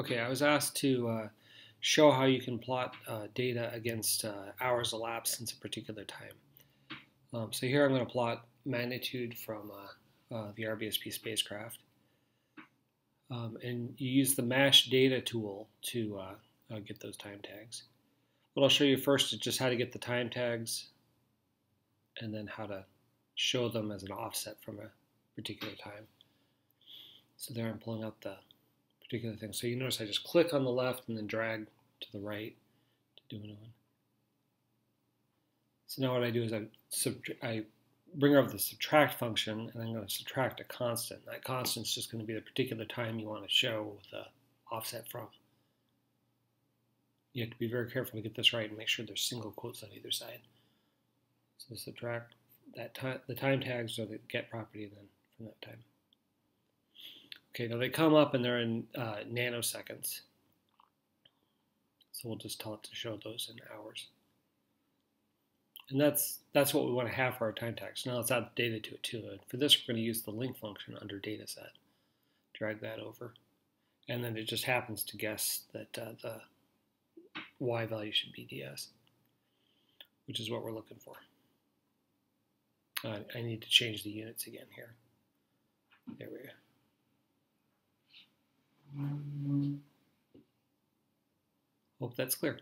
Okay, I was asked to show how you can plot data against hours elapsed since a particular time. So here I'm going to plot magnitude from the RBSP spacecraft. And you use the MASH data tool to get those time tags. What I'll show you first is just how to get the time tags and then how to show them as an offset from a particular time. So there I'm pulling out the particular thing. So you notice I just click on the left and then drag to the right to do a new one. So now what I do is I bring over the subtract function and I'm going to subtract a constant. That constant is just going to be the particular time you want to show with the offset from. You have to be very careful to get this right and make sure there's single quotes on either side. So subtract that the time tags or the get property then from that time. Okay, now they come up and they're in nanoseconds. So we'll just tell it to show those in hours. And that's what we want to have for our time tags. Now let's add the data to it too. And for this, we're going to use the link function under dataset. Drag that over. And then it just happens to guess that the Y value should be DS, which is what we're looking for. I need to change the units again here. There we go. Hope that's clear.